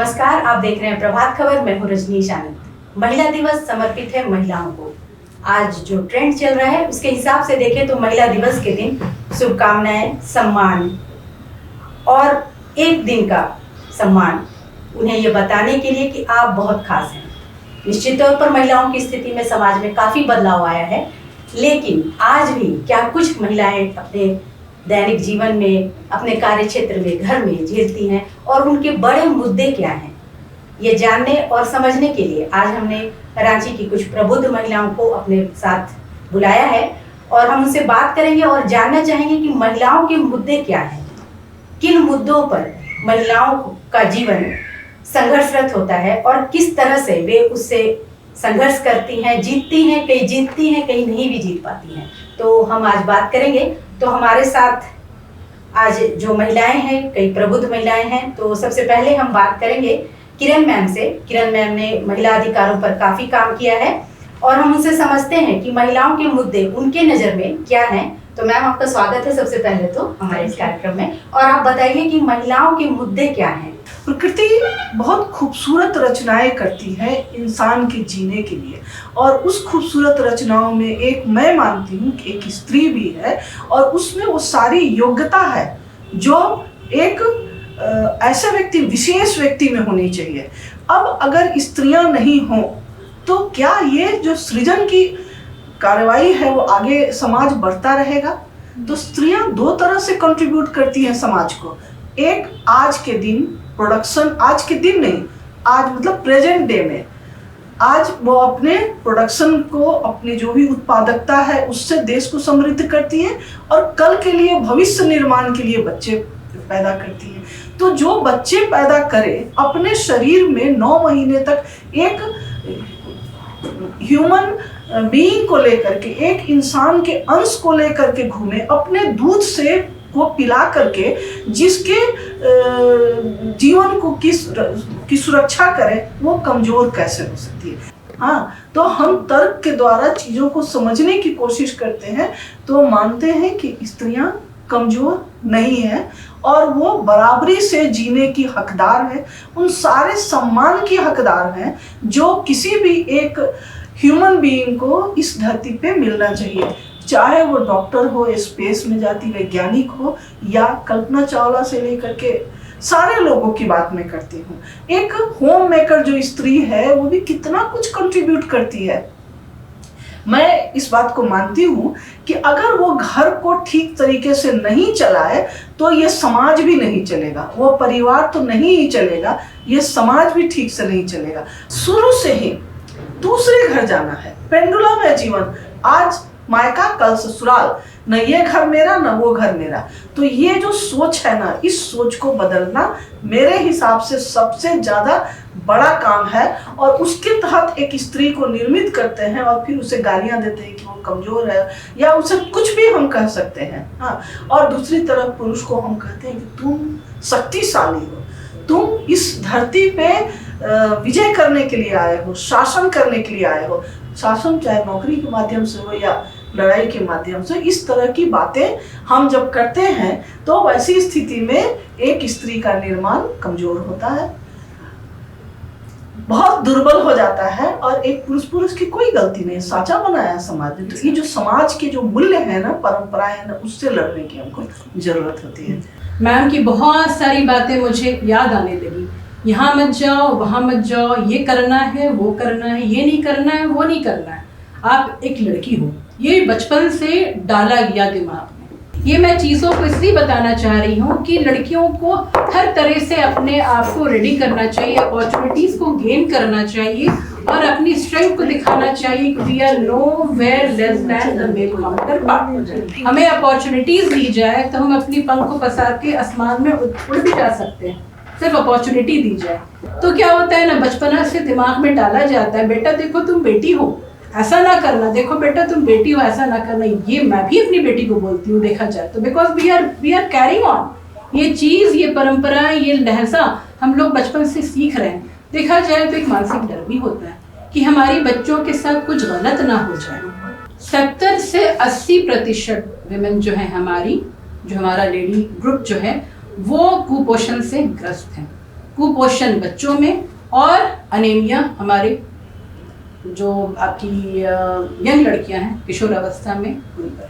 नमस्कार, आप देख रहे हैं प्रभात खबर। मैं हूं रजनीश आनंद। महिला दिवस समर्पित है महिलाओं को। आज जो ट्रेंड चल रहा है उसके हिसाब से देखें तो महिला दिवस के दिन शुभकामनाएं, सम्मान और एक दिन का सम्मान उन्हें ये बताने के लिए कि आप बहुत खास हैं। निश्चित तौर पर महिलाओं की स्थिति में समाज में काफी बदलाव आया है, लेकिन आज भी क्या कुछ महिलाएं अपने दैनिक जीवन में, अपने कार्य क्षेत्र में, घर में झेलती हैं और उनके बड़े मुद्दे क्या हैं, ये जानने और समझने के लिए आज हमने रांची की कुछ प्रबुद्ध महिलाओं को अपने साथ बुलाया है और हम उनसे बात करेंगे और जानना चाहेंगे कि महिलाओं के मुद्दे क्या हैं, किन मुद्दों पर महिलाओं का जीवन संघर्षरत होता है और किस तरह से वे उससे संघर्ष करती हैं, जीतती हैं, कहीं जीतती हैं, कहीं नहीं भी जीत पाती हैं। तो हम आज बात करेंगे। तो हमारे साथ आज जो महिलाएं हैं, कई प्रबुद्ध महिलाएं हैं। तो सबसे पहले हम बात करेंगे किरण मैम से। किरण मैम ने महिला अधिकारों पर काफी काम किया है और हम उनसे समझते हैं कि महिलाओं के मुद्दे उनके नजर में क्या हैं। तो मैम, आपका स्वागत है सबसे पहले तो हमारे इस कार्यक्रम में। और आप बताइए कि महिलाओं के मुद्दे क्या हैं। प्रकृति बहुत खूबसूरत रचनाएं करती है इंसान के जीने के लिए, और उस खूबसूरत रचनाओं में एक मैं मानती हूँ कि एक स्त्री भी है और उसमें वो सारी योग्यता है जो एक ऐसे व्यक्ति, विशेष व्यक्ति में होनी चाहिए। अब अगर स्त्रियां नहीं हों तो क्या ये जो सृजन की कार्रवाई है वो आगे समाज बढ़ता रहेगा? तो स्त्रियां दो तरह से कंट्रीब्यूट करती हैं समाज को। एक, आज के दिन प्रोडक्शन, आज के दिन नहीं, आज मतलब प्रेजेंट डे में, आज वो अपने प्रोडक्शन को, अपनी जो भी उत्पादकता है उससे देश को समृद्ध करती है और कल के लिए, भविष्य निर्माण के लिए बच्चे पैदा करती है। तो जो बच्चे पैदा करे, अपने शरीर में 9 महीने तक एक ह्यूमन बीइंग को लेकर के, एक इंसान के अंश को लेकर के घूमे, अपने दूध से को पिला करके जिसके जीवन को की सुरक्षा करे, वो कमजोर कैसे हो सकती है? हाँ, तो हम तर्क के द्वारा चीजों को समझने की कोशिश करते हैं तो मानते हैं कि स्त्रियां कमजोर नहीं है और वो बराबरी से जीने की हकदार है, उन सारे सम्मान की हकदार हैं जो किसी भी एक ह्यूमन बीइंग को इस धरती पे मिलना चाहिए। चाहे वो डॉक्टर हो, स्पेस में जाती वैज्ञानिक हो, या कल्पना चावला से लेकर के सारे लोगों की बात मैं करती हूँ। एक होम मेकर जो स्त्री है वो भी कितना कुछ कंट्रीब्यूट करती है। मैं इस बात को मानती हूँ कि अगर वो घर को ठीक तरीके से नहीं चलाए तो ये समाज भी नहीं चलेगा, वो परिवार तो नहीं ही चलेगा, ये समाज भी ठीक से नहीं चलेगा। शुरू से ही दूसरे घर जाना है, पेंडुलम है जीवन। आज मायका, कल ससुराल, न ये घर मेरा न वो घर मेरा। तो ये जो सोच है ना, इस सोच को बदलना मेरे हिसाब से सबसे ज्यादा बड़ा काम है। और उसके तहत एक स्त्री को निर्मित करते हैं और फिर उसे गालियां देते हैं कि वो कमजोर है, या उसे कुछ भी हम कह सकते हैं। हाँ, और दूसरी तरफ पुरुष को हम कहते हैं कि तुम शक्तिशाली हो, तुम इस धरती पे विजय करने के लिए आए हो, शासन करने के लिए आए हो। शासन चाहे नौकरी के माध्यम से हो या लड़ाई के माध्यम से, इस तरह की बातें हम जब करते हैं तो वैसी स्थिति में एक स्त्री का निर्माण कमजोर होता है, बहुत दुर्बल हो जाता है, और एक पुरुष की कोई गलती नहीं, साचा बनाया समाज ने। तो ये जो समाज के जो मूल्य है ना, परंपराएं है ना, उससे लड़ने की हमको जरूरत होती है। मैम की बहुत सारी बातें मुझे याद आने लगी। यहाँ मत जाओ, वहाँ मत जाओ, ये करना है, वो करना है, ये नहीं करना है, वो नहीं करना है। आप एक लड़की हो, ये बचपन से डाला गया दिमाग में। ये मैं चीज़ों को इसलिए बताना चाह रही हूँ कि लड़कियों को हर तरह से अपने आप को रेडी करना चाहिए, अपॉर्चुनिटीज़ को गेन करना चाहिए और अपनी स्ट्रेंथ को दिखाना चाहिए कि we are nowhere less than the male counterpart. हमें अपॉर्चुनिटीज़ दी जाए तो हम अपनी पंख को पसार के आसमान में उड़ भी जा सकते हैं, सिर्फ अपॉर्चुनिटी दी जाए। तो क्या होता है ना, बचपना से दिमाग में डाला जाता है, बेटा देखो तुम बेटी हो, ऐसा ना करना, देखो बेटा तुम बेटी हो, ऐसा ना करना। ये मैं भी अपनी बेटी को बोलती हूँ देखा जाए तो, because we are carrying on ये चीज़, ये परंपराएं, ये लहजा हम लोग बचपन से सीख रहे हैं। देखा जाए तो एक मानसिक डर भी होता है कि हमारी बच्चों के साथ कुछ गलत ना हो जाए। 70 से 80% विमेन जो है हमारी, जो हमारा लेडी ग्रुप जो है, वो कुपोषण से ग्रस्त हैं। कुपोषण बच्चों में और अनीमिया हमारे जो आपकी यंग लड़कियां हैं किशोर अवस्था में उन पर।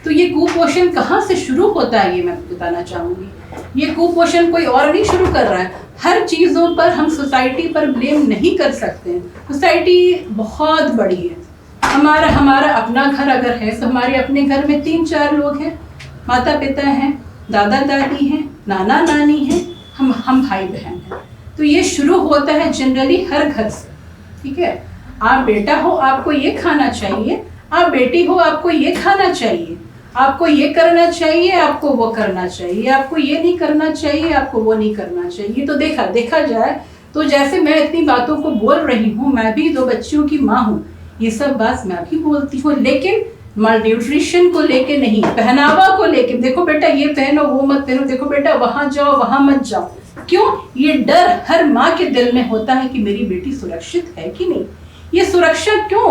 तो ये कुपोषण कहाँ से शुरू होता है ये मैं बताना चाहूँगी। ये कुपोषण कोई और नहीं शुरू कर रहा है। हर चीज़ों पर हम सोसाइटी पर ब्लेम नहीं कर सकते हैं। सोसाइटी बहुत बड़ी है। हमारा अपना घर अगर है तो हमारे अपने घर में 3-4 लोग हैं, माता पिता हैं, दादा दादी हैं, नाना नानी हैं, हम भाई बहन हैं। तो ये शुरू होता है जनरली हर घर से, ठीक है। आप बेटा हो आपको ये खाना चाहिए, आप बेटी हो आपको ये खाना चाहिए, आपको ये करना चाहिए, आपको वो करना चाहिए, आपको ये नहीं करना चाहिए, आपको वो नहीं करना चाहिए। तो देखा जाए तो जैसे मैं इतनी बातों को बोल रही हूँ, मैं भी 2 बच्चियों की माँ हूँ, ये सब बात मैं भी बोलती हूँ, लेकिन माल न्यूट्रिशन को लेके नहीं, पहनावा को लेके, देखो बेटा ये पहनो वो मत पहनो, देखो बेटा वहाँ जाओ वहाँ मत जाओ। क्यों? ये डर हर माँ के दिल में होता है कि मेरी बेटी सुरक्षित है कि नहीं। ये सुरक्षा क्यों?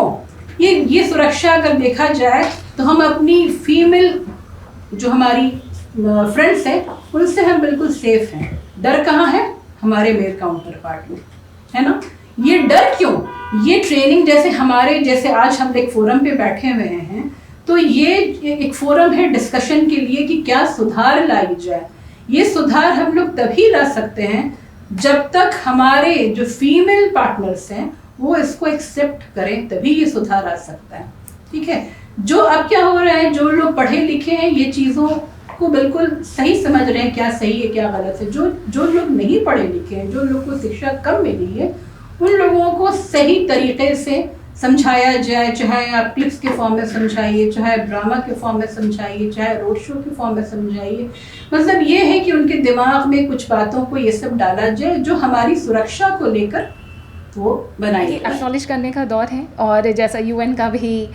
ये सुरक्षा अगर देखा जाए तो हम अपनी फीमेल जो हमारी फ्रेंड्स हैं उनसे हम बिल्कुल सेफ हैं। डर कहाँ है? हमारे मेल काउंटर पार्ट में, है ना। ये डर क्यों? ये ट्रेनिंग जैसे आज हम एक फोरम पे बैठे हुए हैं, तो ये एक फोरम है डिस्कशन के लिए कि क्या सुधार लाई जाए। ये सुधार हम लोग तभी ला सकते हैं जब तक हमारे जो फीमेल पार्टनर्स हैं वो इसको एक्सेप्ट करें, तभी ये सुधार आ सकता है, ठीक है। जो अब क्या हो रहा है, जो लोग पढ़े लिखे हैं ये चीज़ों को बिल्कुल सही समझ रहे हैं क्या सही है क्या गलत है। जो लोग नहीं पढ़े लिखे हैं, जो लोग को शिक्षा कम मिली है, उन लोगों को सही तरीके से समझाया जाए, चाहे आप क्लिप्स के फॉर्म में समझाइए, चाहे ड्रामा के फॉर्म में समझाइए, चाहे रोड शो के फॉर्म में समझाइए। मतलब ये है कि उनके दिमाग में कुछ बातों को ये सब डाला जाए जो हमारी सुरक्षा को लेकर वो बनाइए। एक्नॉलेज करने का दौर है, और जैसा यूएन का भी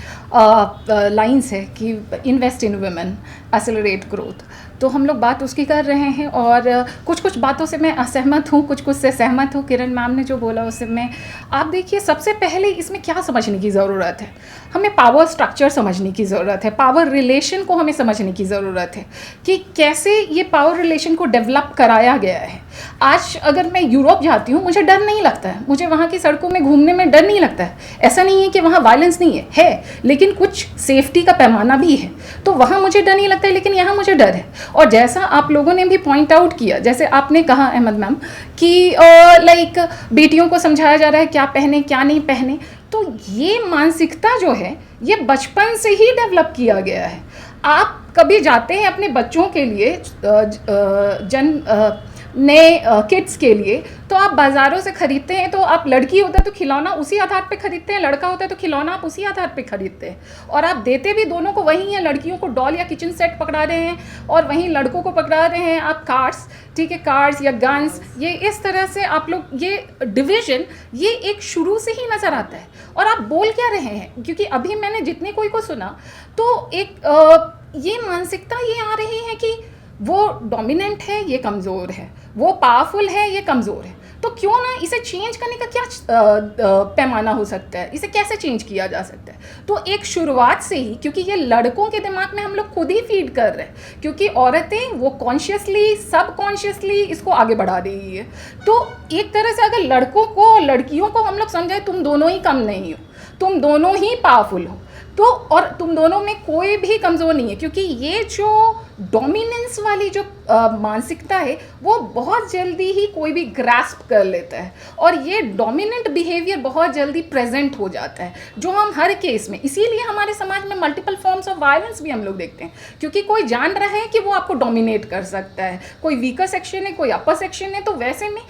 लाइंस है कि invest in women accelerate growth, तो हम लोग बात उसकी कर रहे हैं। और कुछ बातों से मैं असहमत हूँ, कुछ से सहमत हूँ। किरण मैम ने जो बोला उससे मैं, आप देखिए सबसे पहले इसमें क्या समझने की ज़रूरत है, हमें पावर स्ट्रक्चर समझने की ज़रूरत है, पावर रिलेशन को हमें समझने की ज़रूरत है कि कैसे ये पावर रिलेशन को डेवलप कराया गया है। आज अगर मैं यूरोप जाती हूँ मुझे डर नहीं लगता है, मुझे वहाँ की सड़कों में घूमने में डर नहीं लगता है। ऐसा नहीं है कि वहाँ वायलेंस नहीं है, लेकिन कुछ सेफ्टी का पैमाना भी है, तो वहाँ मुझे डर नहीं लगता है, लेकिन यहाँ मुझे डर है। और जैसा आप लोगों ने भी पॉइंट आउट किया, जैसे आपने कहा अहमद मैम कि लाइक बेटियों को समझाया जा रहा है क्या पहने क्या नहीं पहने, तो ये मानसिकता जो है ये बचपन से ही डेवलप किया गया है। आप कभी जाते हैं अपने बच्चों के लिए नए किड्स के लिए, तो आप बाज़ारों से ख़रीदते हैं, तो आप लड़की होता है तो खिलौना उसी आधार पे खरीदते हैं, लड़का होता है तो खिलौना आप उसी आधार पे खरीदते हैं, और आप देते भी दोनों को वही हैं। लड़कियों को डॉल या किचन सेट पकड़ा रहे हैं और वहीं लड़कों को पकड़ा रहे हैं आप कार्स, ठीक है, कार्स या गन्स। ये इस तरह से आप लोग ये डिवीज़न ये एक शुरू से ही नज़र आता है। और आप बोल क्या रहे हैं, क्योंकि अभी मैंने जितने कोई को सुना तो एक ये मानसिकता ये आ रही है कि वो डोमिनेंट है ये कमज़ोर है, वो पावरफुल है ये कमज़ोर है। तो क्यों ना इसे चेंज करने का क्या पैमाना हो सकता है, इसे कैसे चेंज किया जा सकता है। तो एक शुरुआत से ही, क्योंकि ये लड़कों के दिमाग में हम लोग खुद ही फीड कर रहे हैं, क्योंकि औरतें वो कॉन्शियसली सबकॉन्शियसली इसको आगे बढ़ा रही है। तो एक तरह से अगर लड़कों को लड़कियों को हम लोग समझाएं तुम दोनों ही कम नहीं हो, तुम दोनों ही पावरफुल हो, तो और तुम दोनों में कोई भी कमज़ोर नहीं है, क्योंकि ये जो डोमिनेंस वाली जो मानसिकता है वो बहुत जल्दी ही कोई भी ग्रास्प कर लेता है, और ये डोमिनेंट बिहेवियर बहुत जल्दी प्रेजेंट हो जाता है, जो हम हर केस में, इसीलिए हमारे समाज में मल्टीपल फॉर्म्स ऑफ वायलेंस भी हम लोग देखते हैं, क्योंकि कोई जान रहा है कि वो आपको डोमिनेट कर सकता है। कोई वीकर सेक्शन है, कोई अपर सेक्शन है, तो वैसे में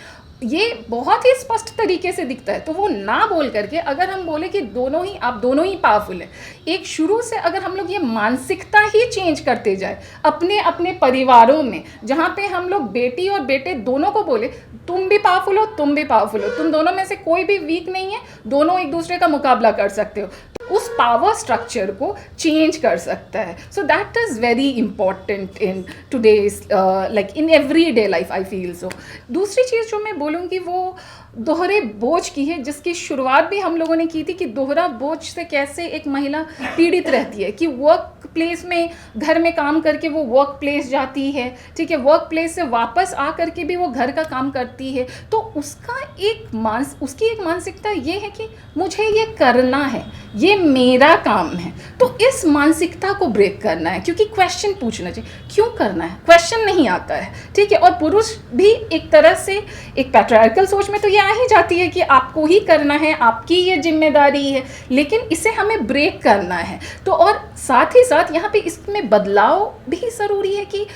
ये बहुत ही स्पष्ट तरीके से दिखता है। तो वो ना बोल करके अगर हम बोले कि दोनों ही आप दोनों ही पावरफुल हैं, एक शुरू से अगर हम लोग ये मानसिकता ही चेंज करते जाए अपने अपने परिवारों में, जहाँ पे हम लोग बेटी और बेटे दोनों को बोले तुम भी पावरफुल हो, तुम भी पावरफुल हो, तुम दोनों में से कोई भी वीक नहीं है, दोनों एक दूसरे का मुकाबला कर सकते हो, तो उस पावर स्ट्रक्चर को चेंज कर सकता है. So that is very important in today's like in every day life I feel so. दूसरी चीज़ जो मैं बोलूँगी वो दोहरे बोझ की है, जिसकी शुरुआत भी हम लोगों ने की थी कि दोहरा बोझ से कैसे एक महिला पीड़ित रहती है कि वर्क प्लेस में घर में काम करके वो वर्क प्लेस जाती है, ठीक है, वर्क प्लेस से वापस आ करके भी वो घर का काम करती है, तो उसकी एक मानसिकता ये है कि मुझे ये करना है, ये मेरा काम है. तो इस मानसिकता को ब्रेक करना है, क्योंकि क्वेश्चन पूछना चाहिए क्यों करना है, क्वेश्चन नहीं आता है, ठीक है. और पुरुष भी एक तरह से एक पैट्रियार्कल सोच में तो ये आ ही जाती है कि आपको ही करना है, आपकी ये जिम्मेदारी है, लेकिन इसे हमें ब्रेक करना है. तो और साथ ही साथ यहाँ पे इसमें बदलाव भी ज़रूरी है कि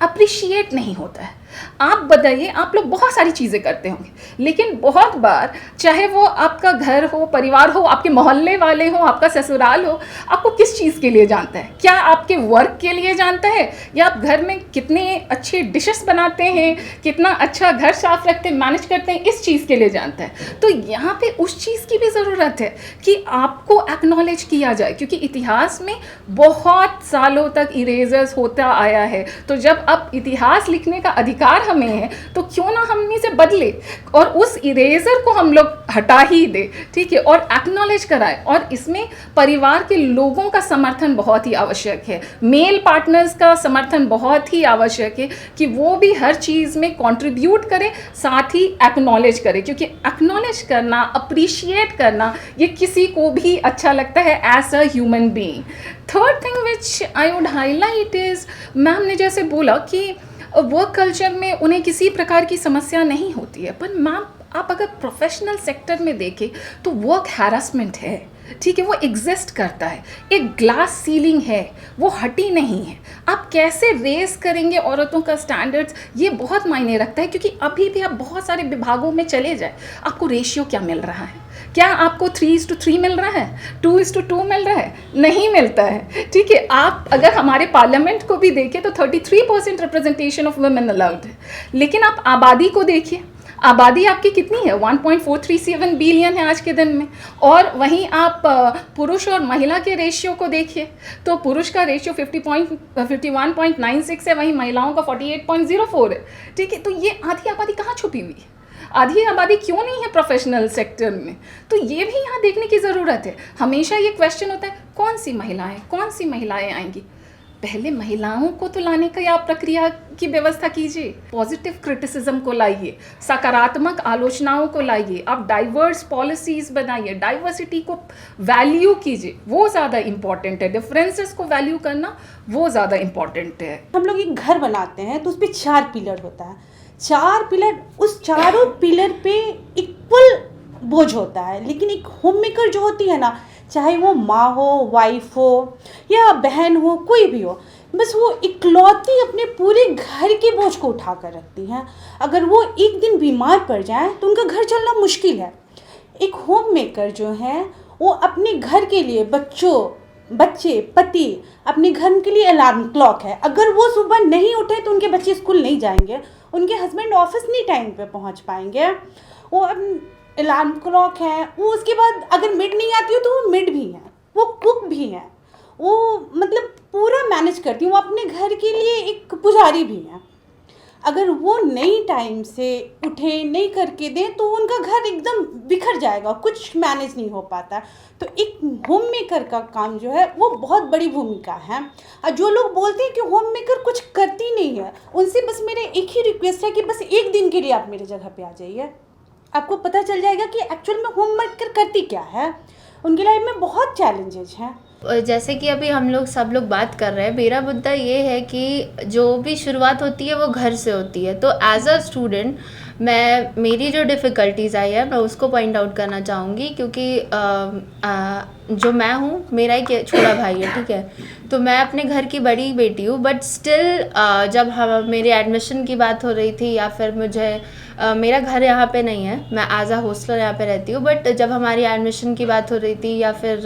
अप्रिशिएट नहीं होता है. आप बताइए, आप लोग बहुत सारी चीज़ें करते होंगे, लेकिन बहुत बार चाहे वो आपका घर हो, परिवार हो, आपके मोहल्ले वाले हो, आपका ससुराल हो, आपको किस चीज़ के लिए जानता है? क्या आपके वर्क के लिए जानता है, या आप घर में कितने अच्छे डिशेस बनाते हैं, कितना अच्छा घर साफ रखते हैं, मैनेज करते हैं, इस चीज़ के लिए जानता है. तो यहाँ पे उस चीज़ की भी ज़रूरत है कि आपको एक्नॉलेज किया जाए, क्योंकि इतिहास में बहुत सालों तक इरेजर्स होता आया है. तो जब अब इतिहास लिखने का अधिकार हमें है, तो क्यों ना हम इसे बदले और उस इरेजर को हम लोग हटा ही दे, ठीक है, और एक्नॉलेज कराए. और इसमें परिवार के लोगों का समर्थन बहुत ही आवश्यक है, मेल पार्टनर्स का समर्थन बहुत ही आवश्यक है कि वो भी हर चीज़ में कंट्रीब्यूट करें, साथ ही एक्नॉलेज करें, क्योंकि एक्नॉलेज करना, अप्रिशिएट करना, ये किसी को भी अच्छा लगता है as a human being. Third thing which I would highlight is, ma'am ने जैसे बोला कि वर्क कल्चर में उन्हें किसी प्रकार की समस्या नहीं होती है, पर मैम आप अगर प्रोफेशनल सेक्टर में देखें तो वर्क हैरेसमेंट है, ठीक है, वो एग्जिस्ट करता है. एक ग्लास सीलिंग है, वो हटी नहीं है. आप कैसे रेस करेंगे औरतों का स्टैंडर्ड्स, ये बहुत मायने रखता है, क्योंकि अभी भी आप बहुत सारे विभागों में चले जाए, आपको रेशियो क्या मिल रहा है? क्या आपको 3:3 मिल रहा है, 2:2 मिल रहा है? नहीं मिलता है, ठीक है. आप अगर हमारे पार्लियामेंट को भी देखें तो 33% रिप्रेजेंटेशन ऑफ वुमेन अलाउड है, लेकिन आप आबादी को देखिए, आबादी आपकी कितनी है? 1.437 बिलियन है आज के दिन में. और वहीं आप पुरुष और महिला के रेशियो को देखिए, तो पुरुष का रेशियो 51.96 है, वहीं महिलाओं का 48.04 है, ठीक है. तो ये आधी आबादी कहाँ छुपी हुई है? आधी आबादी क्यों नहीं है प्रोफेशनल सेक्टर में? तो ये भी यहाँ देखने की ज़रूरत है. हमेशा ये क्वेश्चन होता है कौन सी महिलाएं आएंगी? पहले महिलाओं को तो लाने का या प्रक्रिया की व्यवस्था कीजिए, पॉजिटिव क्रिटिसिज्म को लाइए, सकारात्मक आलोचनाओं को लाइए, आप डाइवर्स पॉलिसीज़ बनाइए, डाइवर्सिटी को वैल्यू कीजिए, वो ज़्यादा इम्पॉर्टेंट है. डिफरेंसेस को वैल्यू करना वो ज़्यादा इम्पॉर्टेंट है. हम लोग एक घर बनाते हैं तो उस पर 4 पिलर होता है, 4 पिलर, उस चारों पिलर पे इक्वल बोझ होता है. लेकिन एक होम मेकर जो होती है ना, चाहे वो माँ हो, वाइफ हो या बहन हो, कोई भी हो, बस वो इकलौती अपने पूरे घर के बोझ को उठा कर रखती हैं. अगर वो एक दिन बीमार पड़ जाए तो उनका घर चलना मुश्किल है. एक होम मेकर जो है वो अपने घर के लिए बच्चे, पति, अपने घर के लिए अलार्म क्लॉक है. अगर वो सुबह नहीं उठे तो उनके बच्चे स्कूल नहीं जाएंगे, उनके हस्बैंड ऑफिस नहीं टाइम पे पहुंच पाएंगे. वो अलार्म क्लॉक है. वो उसके बाद अगर मिड नहीं आती हो तो वो मिड भी है, वो कुक भी है, वो मतलब पूरा मैनेज करती है. वो अपने घर के लिए एक पुजारी भी है. अगर वो नई टाइम से उठे, नहीं करके दें तो उनका घर एकदम बिखर जाएगा, कुछ मैनेज नहीं हो पाता. तो एक होम मेकर का काम जो है वो बहुत बड़ी भूमिका है. और जो लोग बोलते हैं कि होम मेकर कुछ करती नहीं है, उनसे बस मेरे एक ही रिक्वेस्ट है कि बस एक दिन के लिए आप मेरे जगह पे आ जाइए, आपको पता चल जाएगा कि एक्चुअल में होम मेकर करती क्या है. उनकी लाइफ में बहुत चैलेंजेस हैं. जैसे कि अभी हम लोग सब लोग बात कर रहे हैं, मेरा मुद्दा ये है कि जो भी शुरुआत होती है वो घर से होती है. तो एज अ स्टूडेंट मेरी जो डिफ़िकल्टीज़ आई है मैं उसको पॉइंट आउट करना चाहूँगी, क्योंकि जो मैं हूँ, मेरा एक छोटा भाई है, ठीक है, तो मैं अपने घर की बड़ी बेटी हूँ. बट स्टिल जब मेरे एडमिशन की बात हो रही थी, या फिर मुझे मेरा घर यहाँ पे नहीं है, मैं एज अ हॉस्टलर यहाँ पे रहती हूँ, बट जब हमारी एडमिशन की बात हो रही थी या फिर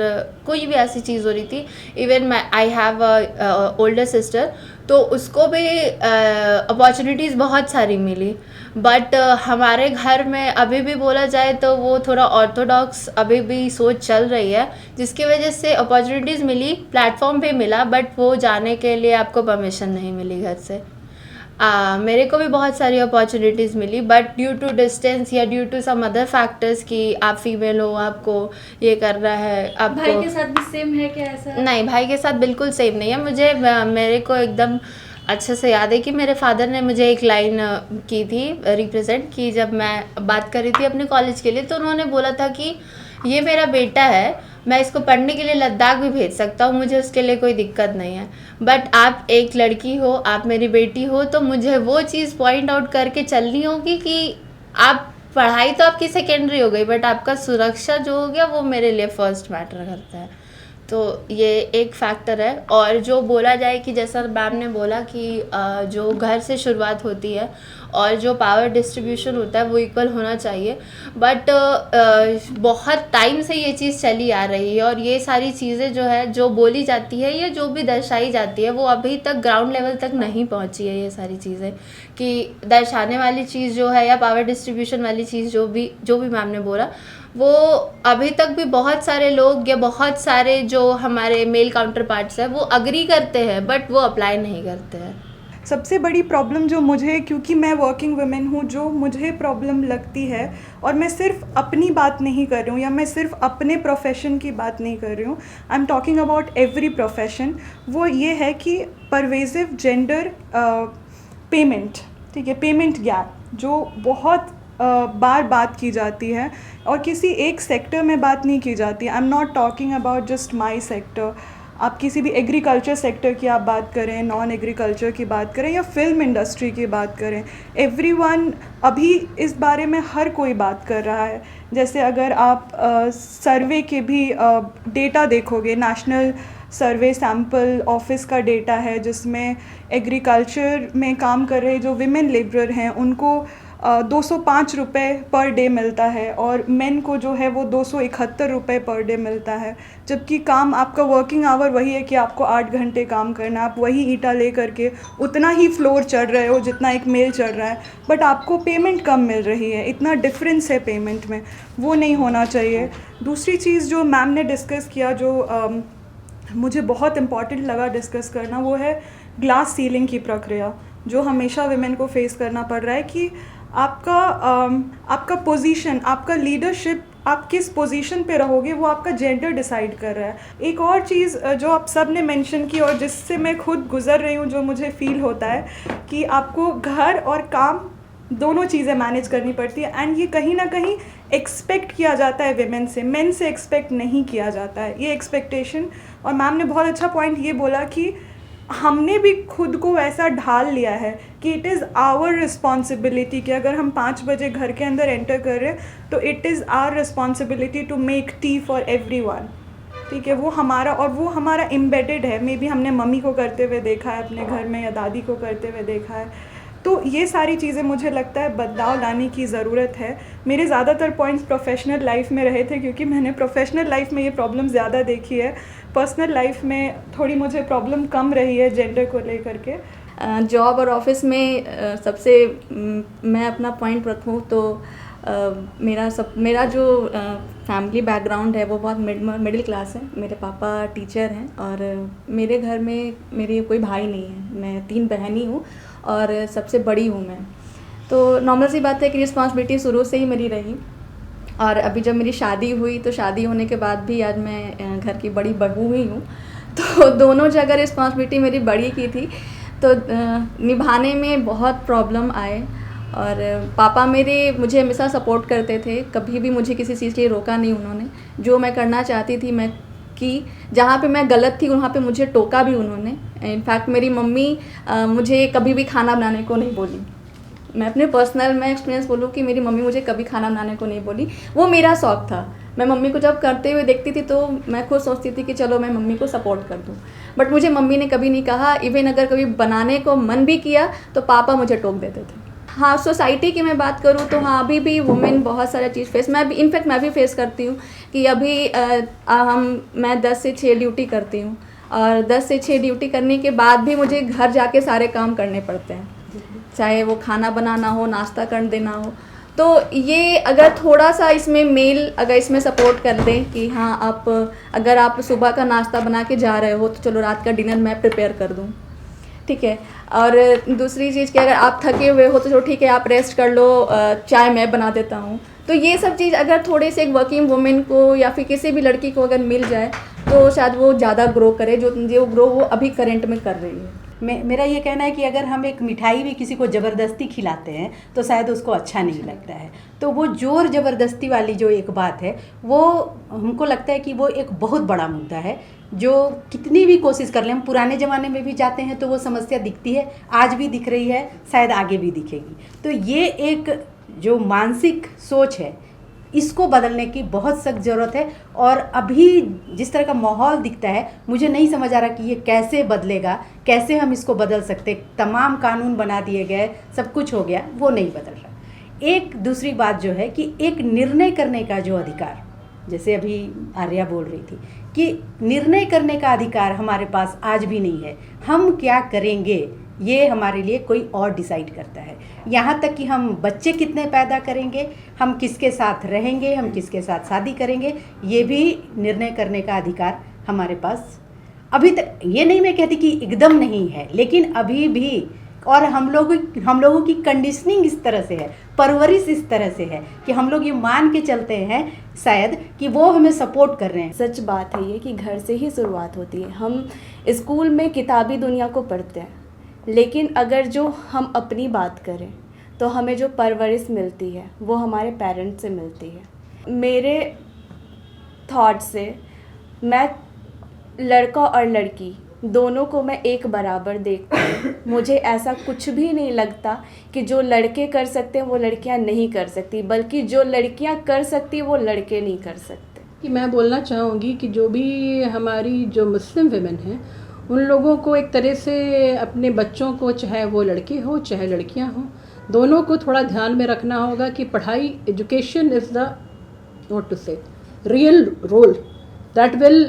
कोई भी ऐसी चीज़ हो रही थी, even I have a older sister, तो उसको भी अपॉर्चुनिटीज़ बहुत सारी मिली. बट हमारे घर में अभी भी बोला जाए तो वो थोड़ा ऑर्थोडॉक्स अभी भी सोच चल रही है जिसकी वजह से अपॉर्चुनिटीज़ मिली, प्लेटफॉर्म पे मिला, बट वो जाने के लिए आपको परमिशन नहीं मिली घर से। मेरे को भी बहुत सारी अपॉर्चुनिटीज़ मिली, बट ड्यू टू डिस्टेंस या due to some other factors कि आप फीमेल हो, आपको ये करना है, आपको। भाई के साथ भी सेम है क्या ऐसा? नहीं, भाई के साथ बिल्कुल सेम नहीं है। मेरे को एकदम अच्छे से याद है कि मेरे फादर ने मुझे एक लाइन की थी रिप्रेजेंट की, जब मैं बात कर रही थी अपने कॉलेज के लिए, तो उन्होंने बोला था कि ये मेरा बेटा है, मैं इसको पढ़ने के लिए लद्दाख भी भेज सकता हूँ, मुझे उसके लिए कोई दिक्कत नहीं है, बट आप एक लड़की हो, आप मेरी बेटी हो, तो मुझे वो चीज़ पॉइंट आउट करके चलनी होगी कि आप पढ़ाई तो आपकी सेकेंडरी हो गई, बट आपका सुरक्षा जो हो गया वो मेरे लिए फर्स्ट मैटर करता है। तो ये एक फैक्टर है। और जो बोला जाए कि जैसा मैम ने बोला कि जो घर से शुरुआत होती है और जो पावर डिस्ट्रीब्यूशन होता है वो इक्वल होना चाहिए, बट बहुत टाइम से ये चीज़ चली आ रही है, और ये सारी चीज़ें जो है, जो बोली जाती है या जो भी दर्शाई जाती है, वो अभी तक ग्राउंड लेवल तक नहीं पहुंची है। ये सारी चीज़ें कि दर्शाने वाली चीज़ जो है या पावर डिस्ट्रीब्यूशन वाली चीज़ जो भी मैम ने बोला, वो अभी तक भी बहुत सारे लोग या बहुत सारे जो हमारे मेल काउंटर पार्ट्स हैं वो अग्री करते हैं, बट वो अप्लाई नहीं करते हैं। सबसे बड़ी प्रॉब्लम जो मुझे, क्योंकि मैं वर्किंग वुमेन हूँ, जो मुझे प्रॉब्लम लगती है, और मैं सिर्फ अपनी बात नहीं कर रही हूँ या मैं सिर्फ अपने प्रोफेशन की बात नहीं कर रही हूँ, I am talking about every profession, वो ये है कि परवेजिव जेंडर पेमेंट, ठीक है, पेमेंट गैप जो बहुत बार बात की जाती है और किसी एक सेक्टर में बात नहीं की जाती। I am not talking about just my sector, आप किसी भी एग्रीकल्चर सेक्टर की आप बात करें, नॉन एग्रीकल्चर की बात करें या फिल्म इंडस्ट्री की बात करें, एवरीवन अभी इस बारे में हर कोई बात कर रहा है। जैसे अगर आप सर्वे के भी डेटा देखोगे, नेशनल सर्वे सैम्पल ऑफिस का डेटा है जिसमें एग्रीकल्चर में काम कर रहे जो विमेन लेबरर हैं उनको 205 रुपये पर डे मिलता है, और मेन को जो है वो 271 रुपये पर डे मिलता है, जबकि काम आपका वर्किंग आवर वही है कि आपको 8 घंटे काम करना, आप वही ईंटा ले करके उतना ही फ्लोर चढ़ रहे हो जितना एक मेल चढ़ रहा है, बट आपको पेमेंट कम मिल रही है। इतना डिफरेंस है पेमेंट में, वो नहीं होना चाहिए। दूसरी चीज़ जो मैम ने डिस्कस किया, जो मुझे बहुत इम्पॉर्टेंट लगा डिस्कस करना, वो है ग्लास सीलिंग की प्रक्रिया जो हमेशा विमेन को फेस करना पड़ रहा है कि आपका पोजीशन, आपका लीडरशिप, आप किस पोजीशन पे रहोगे वो आपका जेंडर डिसाइड कर रहा है। एक और चीज़ जो आप सब ने मेंशन की और जिससे मैं खुद गुज़र रही हूँ, जो मुझे फ़ील होता है कि आपको घर और काम दोनों चीज़ें मैनेज करनी पड़ती है, एंड ये कहीं ना कहीं एक्सपेक्ट किया जाता है विमेन से, मेन से एक्सपेक्ट नहीं किया जाता है ये एक्सपेक्टेशन। और मैम ने बहुत अच्छा पॉइंट ये बोला कि हमने भी खुद को वैसा ढाल लिया है कि इट इज़ आवर रिस्पॉन्सिबिलिटी कि अगर हम 5 बजे घर के अंदर एंटर कर रहे हैं तो it is our responsibility to make tea for everyone, ठीक है। वो हमारा एम्बेडेड है। मे बी हमने मम्मी को करते हुए देखा है अपने घर में या दादी को करते हुए देखा है। तो ये सारी चीज़ें मुझे लगता है बदलाव लाने की ज़रूरत है। मेरे ज़्यादातर पॉइंट्स प्रोफेशनल लाइफ में रहे थे क्योंकि मैंने प्रोफेशनल लाइफ में ये प्रॉब्लम ज़्यादा देखी है। पर्सनल लाइफ में थोड़ी मुझे प्रॉब्लम कम रही है जेंडर को लेकर के। जॉब और ऑफिस में सबसे मैं अपना पॉइंट रखूँ तो मेरा जो फैमिली बैकग्राउंड है वो बहुत मिडिल क्लास है। मेरे पापा टीचर हैं और मेरे घर में मेरे कोई भाई नहीं है। मैं 3 बहन ही हूँ और सबसे बड़ी हूँ मैं। तो नॉर्मल सी बात है कि रिस्पॉन्सिबिलिटी शुरू से ही मेरी रही। और अभी जब मेरी शादी हुई तो शादी होने के बाद भी आज मैं घर की बड़ी बहू ही हूँ। तो दोनों जगह रिस्पॉन्सिबिलिटी मेरी बड़ी की थी तो निभाने में बहुत प्रॉब्लम आए। और पापा मेरे मुझे हमेशा सपोर्ट करते थे, कभी भी मुझे किसी चीज़ के लिए रोका नहीं उन्होंने। जो मैं करना चाहती थी मैं की, जहाँ पे मैं गलत थी वहाँ पे मुझे टोका भी उन्होंने। इनफैक्ट मेरी मम्मी मुझे कभी भी खाना बनाने को नहीं बोली। मैं अपने पर्सनल में एक्सपीरियंस बोलूँ कि मेरी मम्मी मुझे कभी खाना बनाने को नहीं बोली। वो मेरा शौक़ था। मैं मम्मी को जब करते हुए देखती थी तो मैं खुद सोचती थी कि चलो मैं मम्मी को सपोर्ट कर दूँ, बट मुझे मम्मी ने कभी नहीं कहा। इवन अगर कभी बनाने को मन भी किया तो पापा मुझे टोक देते थे। हाँ, सोसाइटी की मैं बात करूँ तो हाँ, अभी भी वुमेन बहुत सारा चीज़ फेस, मैं भी इनफैक्ट मैं भी फेस करती हूँ कि अभी मैं 10 से 6 ड्यूटी करती हूँ और 10 से 6 ड्यूटी करने के बाद भी मुझे घर जाके सारे काम करने पड़ते हैं, चाहे वो खाना बनाना हो, नाश्ता कर देना हो। तो ये अगर थोड़ा सा इसमें मेल अगर इसमें सपोर्ट कर दें कि हाँ आप अगर आप सुबह का नाश्ता बना के जा रहे हो तो चलो रात का डिनर मैं प्रिपेयर कर दूँ, ठीक है। और दूसरी चीज़ कि अगर आप थके हुए हो तो चलो ठीक है आप रेस्ट कर लो, चाय मैं बना देता हूँ। तो ये सब चीज़ अगर थोड़े से एक वर्किंग वुमेन को या फिर किसी भी लड़की को अगर मिल जाए तो शायद वो ज़्यादा ग्रो करे, जो ग्रो वो अभी करंट में कर रही है। मेरा ये कहना है कि अगर हम एक मिठाई भी किसी को ज़बरदस्ती खिलाते हैं तो शायद उसको अच्छा नहीं लगता है। तो वो जोर ज़बरदस्ती वाली जो एक बात है वो हमको लगता है कि वो एक बहुत बड़ा मुद्दा है, जो कितनी भी कोशिश कर लें, हम पुराने ज़माने में भी जाते हैं तो वो समस्या दिखती है, आज भी दिख रही है, शायद आगे भी दिखेगी। तो ये एक जो मानसिक सोच है इसको बदलने की बहुत सख्त ज़रूरत है। और अभी जिस तरह का माहौल दिखता है मुझे नहीं समझ आ रहा कि ये कैसे बदलेगा, कैसे हम इसको बदल सकते। तमाम कानून बना दिए गए, सब कुछ हो गया, वो नहीं बदल रहा। एक दूसरी बात जो है कि एक निर्णय करने का जो अधिकार, जैसे अभी आर्या बोल रही थी कि निर्णय करने का अधिकार हमारे पास आज भी नहीं है। हम क्या करेंगे ये हमारे लिए कोई और डिसाइड करता है। यहाँ तक कि हम बच्चे कितने पैदा करेंगे, हम किसके साथ रहेंगे, हम किसके साथ शादी करेंगे, ये भी निर्णय करने का अधिकार हमारे पास अभी तक, ये नहीं मैं कहती कि एकदम नहीं है, लेकिन अभी भी। और हम लोगों की कंडीशनिंग इस तरह से है, परवरिश इस तरह से है कि हम लोग ये मान के चलते हैं शायद कि वो हमें सपोर्ट कर रहे हैं। सच बात है ये कि घर से ही शुरुआत होती है। हम स्कूल में किताबी दुनिया को पढ़ते हैं, लेकिन अगर जो हम अपनी बात करें तो हमें जो परवरिश मिलती है वो हमारे पेरेंट्स से मिलती है। मेरे थॉट से मैं लड़का और लड़की दोनों को मैं एक बराबर देखती हूँ। मुझे ऐसा कुछ भी नहीं लगता कि जो लड़के कर सकते हैं वो लड़कियाँ नहीं कर सकती, बल्कि जो लड़कियाँ कर सकती वो लड़के नहीं कर सकते। कि मैं बोलना चाहूँगी कि जो भी हमारी जो मुस्लिम विमेन हैं उन लोगों को एक तरह से अपने बच्चों को, चाहे वो लड़के हो चाहे लड़कियां हो, दोनों को थोड़ा ध्यान में रखना होगा कि पढ़ाई, education is the what to say real role that will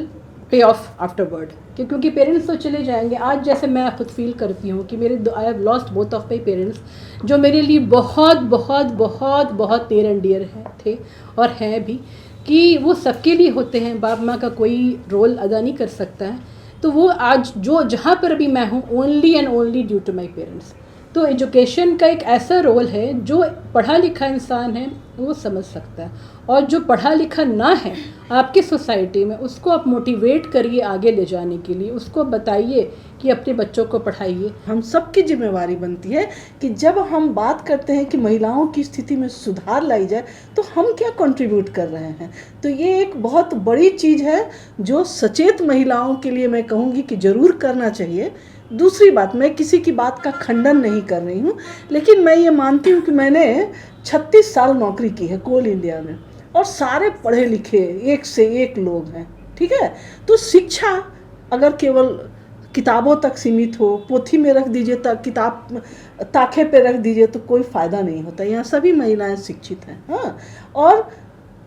pay off afterward. क्योंकि पेरेंट्स तो चले जाएंगे। आज जैसे मैं खुद फील करती हूँ कि मेरे I have lost both of my parents, जो मेरे लिए बहुत बहुत बहुत बहुत नियर एंड डियर थे और हैं भी, कि वो सबके लिए होते हैं। बाप माँ का कोई रोल अदा नहीं कर सकता है। तो वो आज जो जहाँ पर भी मैं हूँ only and only due to my parents. तो एजुकेशन का एक ऐसा रोल है, जो पढ़ा लिखा इंसान है वो समझ सकता है, और जो पढ़ा लिखा ना है आपकी सोसाइटी में उसको आप मोटिवेट करिए आगे ले जाने के लिए, उसको बताइए कि अपने बच्चों को पढ़ाइए। हम सबकी जिम्मेवारी बनती है कि जब हम बात करते हैं कि महिलाओं की स्थिति में सुधार लाई जाए तो हम क्या कंट्रीब्यूट कर रहे हैं। तो ये एक बहुत बड़ी चीज़ है जो सचेत महिलाओं के लिए मैं कहूँगी कि ज़रूर करना चाहिए। दूसरी बात, मैं किसी की बात का खंडन नहीं कर रही हूँ, लेकिन मैं ये मानती हूँ कि मैंने 36 साल नौकरी की है कोल इंडिया में, और सारे पढ़े लिखे एक से एक लोग हैं, ठीक है। तो शिक्षा अगर केवल किताबों तक सीमित हो, पोथी में रख दीजिए, किताब ताखे पे रख दीजिए, तो कोई फ़ायदा नहीं होता। यहाँ सभी महिलाएं शिक्षित हैं, हाँ। और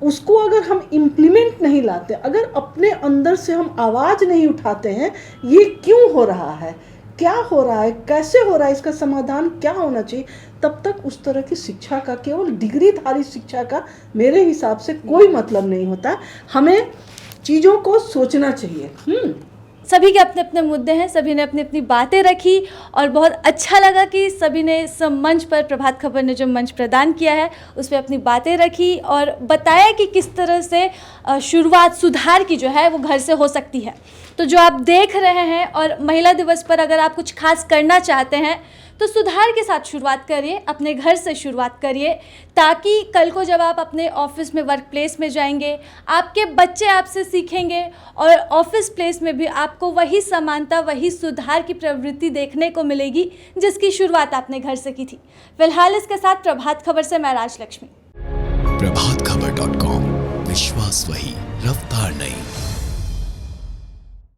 उसको अगर हम इम्प्लीमेंट नहीं लाते, अगर अपने अंदर से हम आवाज़ नहीं उठाते हैं, ये क्यों हो रहा है, क्या हो रहा है, कैसे हो रहा है, इसका समाधान क्या होना चाहिए, तब तक उस तरह की शिक्षा का, केवल डिग्रीधारी शिक्षा का मेरे हिसाब से कोई मतलब नहीं होता। हमें चीज़ों को सोचना चाहिए। सभी के अपने अपने मुद्दे हैं, सभी ने अपनी अपनी बातें रखी और बहुत अच्छा लगा कि सभी ने इस मंच पर, प्रभात खबर ने जो मंच प्रदान किया है उस पर अपनी बातें रखी और बताया कि किस तरह से शुरुआत सुधार की जो है वो घर से हो सकती है। तो जो आप देख रहे हैं, और महिला दिवस पर अगर आप कुछ खास करना चाहते हैं तो सुधार के साथ शुरुआत करिए, अपने घर से शुरुआत करिए, ताकि कल को जब आप अपने ऑफिस में, वर्क प्लेस में जाएंगे, आपके बच्चे आपसे सीखेंगे और ऑफिस प्लेस में भी आपको वही समानता, वही सुधार की प्रवृत्ति देखने को मिलेगी जिसकी शुरुआत आपने घर से की थी। फिलहाल इसके साथ प्रभात खबर से मैं राजलक्ष्मी। प्रभातखबर.com, विश्वास वही, रफ्तार नहीं।